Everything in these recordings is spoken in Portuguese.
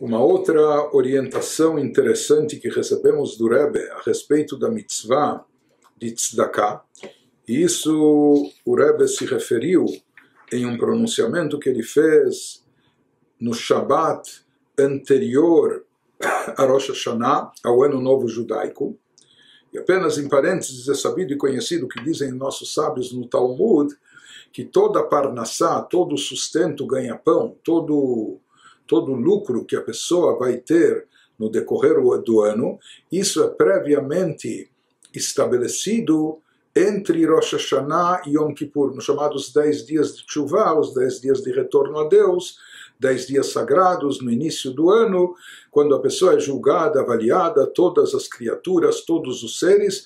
Uma outra orientação interessante que recebemos do Rebbe a respeito da mitzvah de tzedakah, e isso o Rebbe se referiu em um pronunciamento que ele fez no Shabat anterior a Rosh Hashanah, ao Ano Novo Judaico. E apenas em parênteses, é sabido e conhecido que dizem nossos sábios no Talmud que toda parnassá, todo sustento, ganha-pão, todo lucro que a pessoa vai ter no decorrer do ano, isso é previamente estabelecido entre Rosh Hashanah e Yom Kippur, nos chamados 10 dias de Teshuvah, os 10 dias de retorno a Deus, 10 dias sagrados no início do ano, quando a pessoa é julgada, avaliada, todas as criaturas, todos os seres,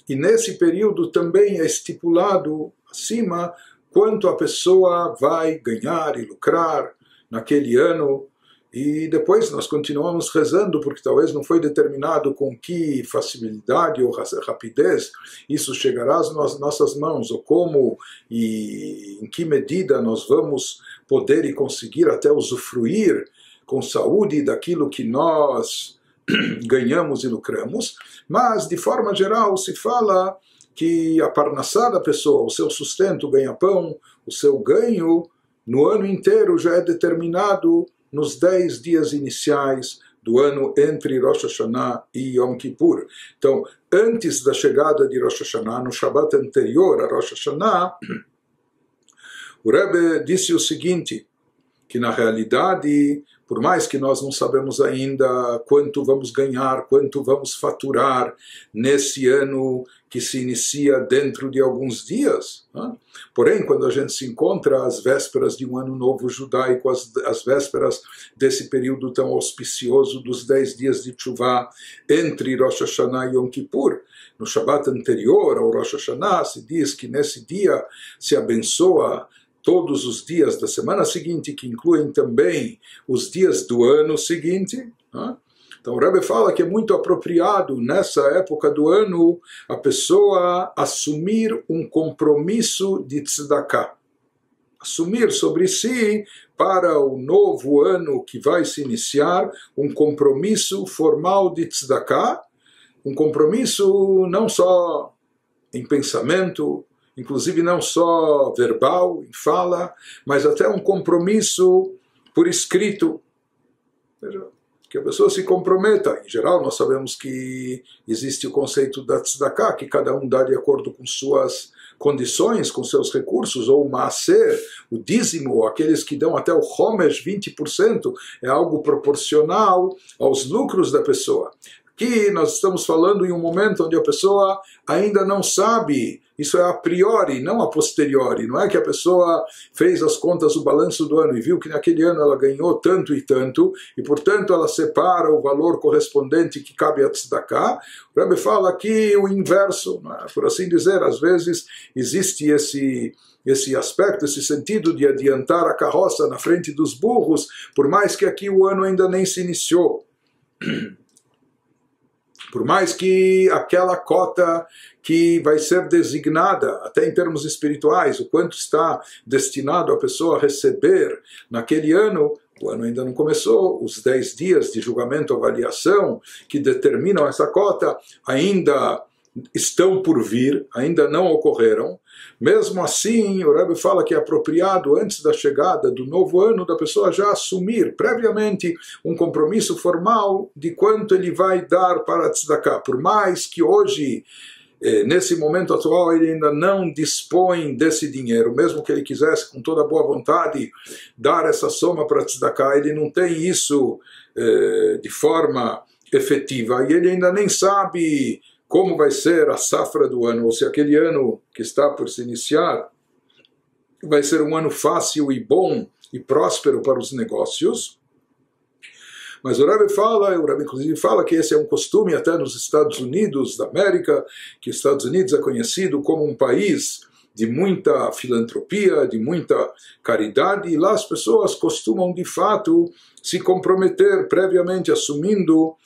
e nesse período também é estipulado acima quanto a pessoa vai ganhar e lucrar naquele ano. E depois nós continuamos rezando, porque talvez não foi determinado com que facilidade ou rapidez isso chegará às nossas mãos, ou como e em que medida nós vamos poder e conseguir até usufruir com saúde daquilo que nós ganhamos e lucramos. Mas, de forma geral, se fala que a parnassá da pessoa, o seu sustento, ganha-pão, o seu ganho no ano inteiro já é determinado nos 10 dias iniciais do ano entre Rosh Hashanah e Yom Kippur. Então, antes da chegada de Rosh Hashanah, no Shabbat anterior a Rosh Hashanah, o Rebbe disse o seguinte, que na realidade, por mais que nós não sabemos ainda quanto vamos ganhar, quanto vamos faturar nesse ano que se inicia dentro de alguns dias, porém, quando a gente se encontra às vésperas de um ano novo judaico, às vésperas desse período tão auspicioso dos 10 dias de Teshuvah entre Rosh Hashanah e Yom Kippur, no Shabbat anterior ao Rosh Hashanah, se diz que nesse dia se abençoa todos os dias da semana seguinte, que incluem também os dias do ano seguinte. Então o Rebbe fala que é muito apropriado nessa época do ano a pessoa assumir um compromisso de tzedakah. Assumir sobre si, para o novo ano que vai se iniciar, um compromisso formal de tzedakah, um compromisso não só em pensamento, inclusive não só verbal, em fala, mas até um compromisso por escrito. Veja, que a pessoa se comprometa. Em geral, nós sabemos que existe o conceito da tzedakah, que cada um dá de acordo com suas condições, com seus recursos, ou o maaser, o dízimo, ou aqueles que dão até o homesh, 20%, é algo proporcional aos lucros da pessoa. Aqui nós estamos falando em um momento onde a pessoa ainda não sabe, isso é a priori, não a posteriori, não é que a pessoa fez as contas, o balanço do ano e viu que naquele ano ela ganhou tanto e portanto ela separa o valor correspondente que cabe a tzedakah. O Rebbe fala aqui o inverso, não é? Por assim dizer, às vezes existe esse aspecto, esse sentido de adiantar a carroça na frente dos burros, por mais que aqui o ano ainda nem se iniciou. Por mais que aquela cota que vai ser designada, até em termos espirituais, o quanto está destinado a pessoa a receber naquele ano, o ano ainda não começou, os 10 dias de julgamento, avaliação, que determinam essa cota, ainda estão por vir, ainda não ocorreram. Mesmo assim, o Rebbe fala que é apropriado, antes da chegada do novo ano, da pessoa já assumir previamente um compromisso formal de quanto ele vai dar para a tzedakah. Por mais que hoje, nesse momento atual, ele ainda não dispõe desse dinheiro, mesmo que ele quisesse, com toda boa vontade, dar essa soma para a tzedakah, ele não tem isso de forma efetiva, e ele ainda nem sabe como vai ser a safra do ano, ou se aquele ano que está por se iniciar vai ser um ano fácil e bom e próspero para os negócios. Mas o Rebbe inclusive fala que esse é um costume até nos Estados Unidos da América, que os Estados Unidos é conhecido como um país de muita filantropia, de muita caridade, e lá as pessoas costumam de fato se comprometer previamente, assumindo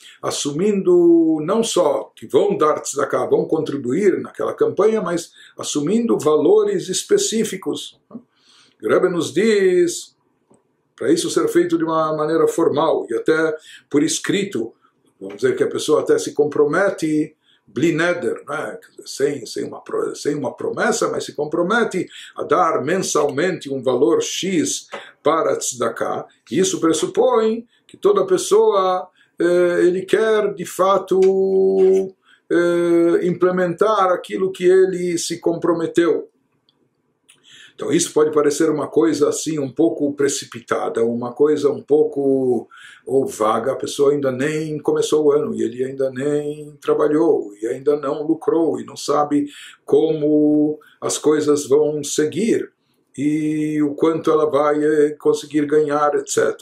não só que vão dar tzedakah, vão contribuir naquela campanha, mas assumindo valores específicos. O Rebbe nos diz, para isso ser feito de uma maneira formal e até por escrito, vamos dizer que a pessoa até se compromete, bli neder, né? sem uma promessa, mas se compromete a dar mensalmente um valor X para tzedakah. Isso pressupõe que toda pessoa ele quer de fato implementar aquilo que ele se comprometeu. Então isso pode parecer uma coisa assim um pouco precipitada, uma coisa um pouco ou vaga, a pessoa ainda nem começou o ano, e ele ainda nem trabalhou, e ainda não lucrou, e não sabe como as coisas vão seguir, e o quanto ela vai conseguir ganhar, etc.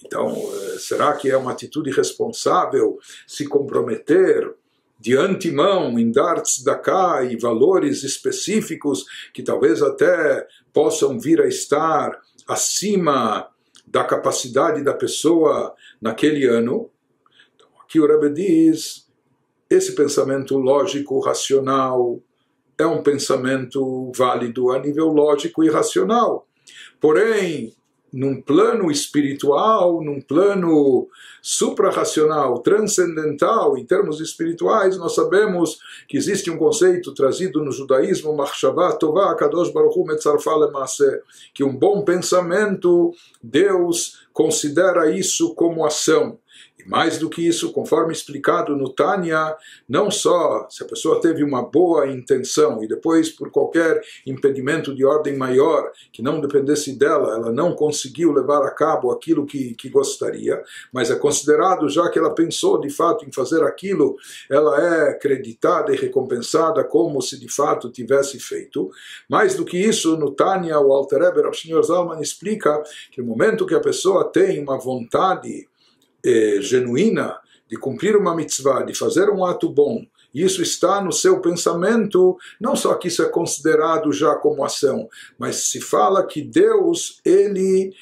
Então, será que é uma atitude responsável se comprometer de antemão em dar tzedakah e valores específicos que talvez até possam vir a estar acima da capacidade da pessoa naquele ano? Então, aqui o Rebbe diz, esse pensamento lógico, racional, é um pensamento válido a nível lógico e racional. Porém, num plano espiritual, num plano suprarracional, transcendental, em termos espirituais, nós sabemos que existe um conceito trazido no judaísmo, Machshavah Tovah Kadosh Baruch Hu Metzarfa Lemaaseh, que um bom pensamento, Deus considera isso como ação. E mais do que isso, conforme explicado no Tânia, não só se a pessoa teve uma boa intenção e depois, por qualquer impedimento de ordem maior, que não dependesse dela, ela não conseguiu levar a cabo aquilo que gostaria, mas é considerado, já que ela pensou de fato em fazer aquilo, ela é creditada e recompensada como se de fato tivesse feito. Mais do que isso, no Tânia, o Alter Rebbe, o Sr. Zalman explica que no momento que a pessoa tem uma vontade genuína de cumprir uma mitzvah, de fazer um ato bom, isso está no seu pensamento, não só que isso é considerado já como ação, mas se fala que Deus, ele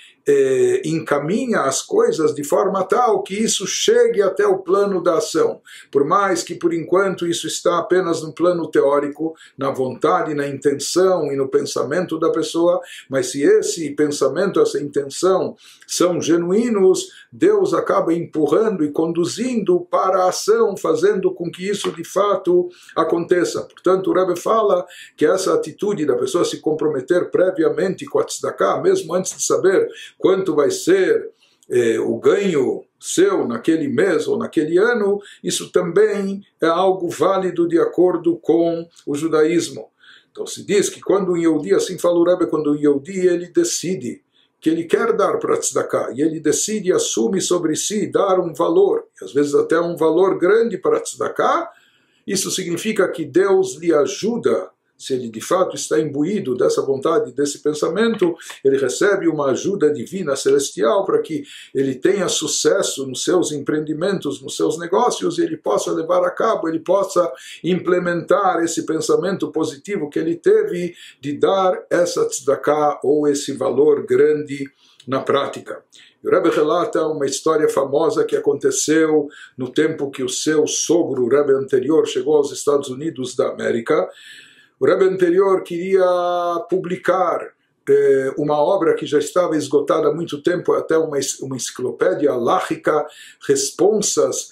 encaminha as coisas de forma tal que isso chegue até o plano da ação. Por mais que por enquanto isso está apenas no plano teórico, na vontade, na intenção e no pensamento da pessoa, mas se esse pensamento, essa intenção são genuínos, Deus acaba empurrando e conduzindo para a ação, fazendo com que isso de fato aconteça. Portanto, o Rebbe fala que essa atitude da pessoa se comprometer previamente com a tzedakah, mesmo antes de saber quanto vai ser o ganho seu naquele mês ou naquele ano, isso também é algo válido de acordo com o judaísmo. Então se diz que quando um Yehudi, assim fala o Rebbe, quando um Yehudi ele decide que ele quer dar para tzedakah, e ele decide e assume sobre si dar um valor, e às vezes até um valor grande para tzedakah, isso significa que Deus lhe ajuda. Se ele de fato está imbuído dessa vontade, desse pensamento, ele recebe uma ajuda divina celestial para que ele tenha sucesso nos seus empreendimentos, nos seus negócios, e ele possa levar a cabo, ele possa implementar esse pensamento positivo que ele teve de dar essa tzedakah ou esse valor grande na prática. O Rebbe relata uma história famosa que aconteceu no tempo que o seu sogro, o Rebbe anterior, chegou aos Estados Unidos da América. O Rebbe anterior queria publicar uma obra que já estava esgotada há muito tempo, até uma enciclopédia aláhica, respostas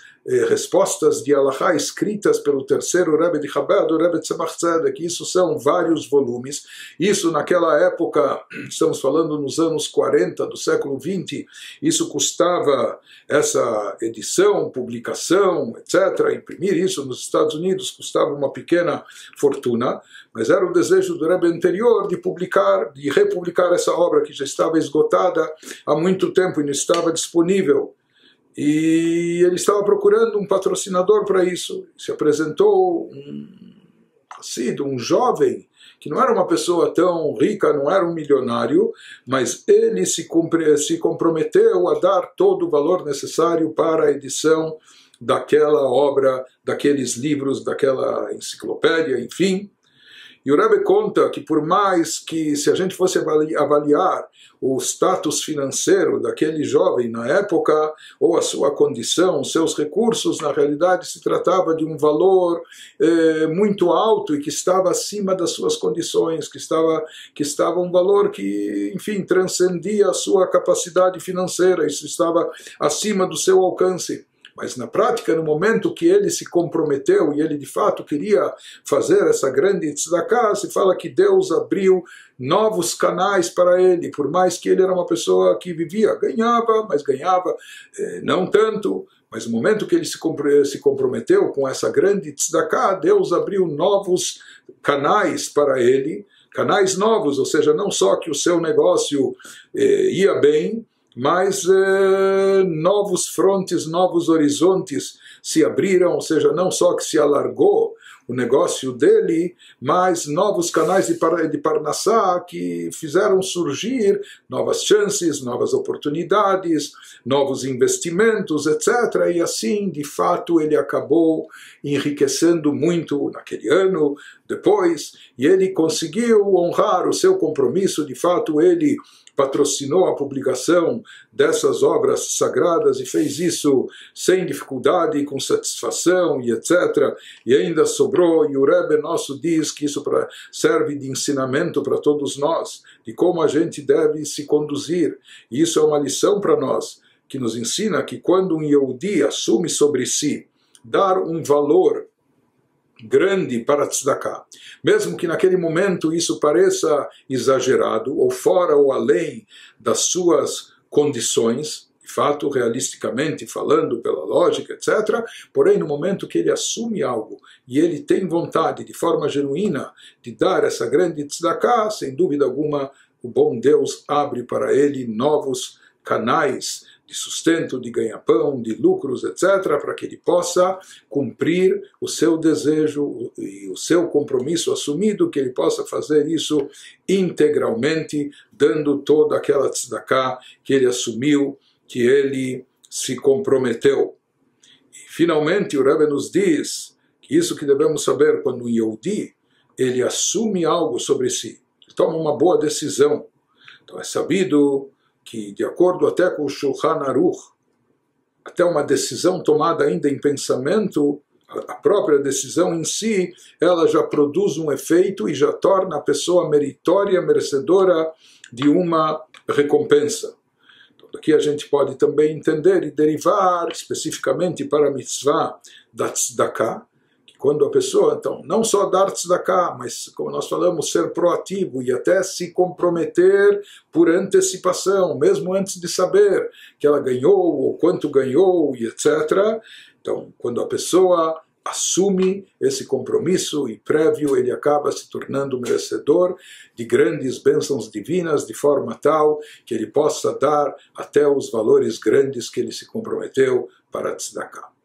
de Alahá escritas pelo terceiro Rebbe de Chabad, o Rebbe Tzemach Tzedek. Isso são vários volumes. Isso naquela época, estamos falando nos anos 40 do século 20, isso custava, essa edição, publicação, etc., imprimir isso nos Estados Unidos custava uma pequena fortuna, mas era o desejo do Rebbe anterior de publicar, de republicar essa obra que já estava esgotada há muito tempo e não estava disponível. E ele estava procurando um patrocinador para isso. Se apresentou um jovem, que não era uma pessoa tão rica, não era um milionário, mas ele se comprometeu a dar todo o valor necessário para a edição daquela obra, daqueles livros, daquela enciclopédia, enfim. E o Rebbe conta que por mais que, se a gente fosse avaliar o status financeiro daquele jovem na época, ou a sua condição, seus recursos, na realidade se tratava de um valor muito alto e que estava acima das suas condições, que estava um valor que, enfim, transcendia a sua capacidade financeira, isso estava acima do seu alcance. Mas na prática, no momento que ele se comprometeu e ele de fato queria fazer essa grande tzedakah, se fala que Deus abriu novos canais para ele, por mais que ele era uma pessoa que vivia, ganhava não tanto, mas no momento que ele se comprometeu com essa grande tzedakah, Deus abriu novos canais para ele, canais novos, ou seja, não só que o seu negócio ia bem, mas novos frontes, novos horizontes se abriram, ou seja, não só que se alargou o negócio dele, mas novos canais de Parnassá que fizeram surgir novas chances, novas oportunidades, novos investimentos, etc. E assim, de fato, ele acabou enriquecendo muito naquele ano, depois, e ele conseguiu honrar o seu compromisso, de fato, ele patrocinou a publicação dessas obras sagradas e fez isso sem dificuldade, com satisfação e etc. E ainda sobrou, e o Rebbe nosso diz que isso serve de ensinamento para todos nós, de como a gente deve se conduzir. E isso é uma lição para nós, que nos ensina que quando um Yehudi assume sobre si dar um valor grande para tzedakah, mesmo que naquele momento isso pareça exagerado, ou fora ou além das suas condições, de fato, realisticamente falando, pela lógica, etc., porém no momento que ele assume algo, e ele tem vontade, de forma genuína, de dar essa grande tzedakah, sem dúvida alguma, o bom Deus abre para ele novos canais de sustento, de ganha-pão, de lucros, etc., para que ele possa cumprir o seu desejo e o seu compromisso assumido, que ele possa fazer isso integralmente, dando toda aquela tzedakah que ele assumiu, que ele se comprometeu. E, finalmente, o Rebbe nos diz que isso que devemos saber quando o Yehudi, ele assume algo sobre si, ele toma uma boa decisão. Então é sabido que, de acordo até com o Shulchan Aruch, até uma decisão tomada ainda em pensamento, a própria decisão em si, ela já produz um efeito e já torna a pessoa meritória, merecedora de uma recompensa. Então, daqui a gente pode também entender e derivar especificamente para a mitzvah da tzedakah, quando a pessoa, então, não só dar tzedakah, mas, como nós falamos, ser proativo e até se comprometer por antecipação, mesmo antes de saber que ela ganhou, ou quanto ganhou, e etc. Então, quando a pessoa assume esse compromisso e prévio, ele acaba se tornando merecedor de grandes bênçãos divinas, de forma tal que ele possa dar até os valores grandes que ele se comprometeu para tzedakah.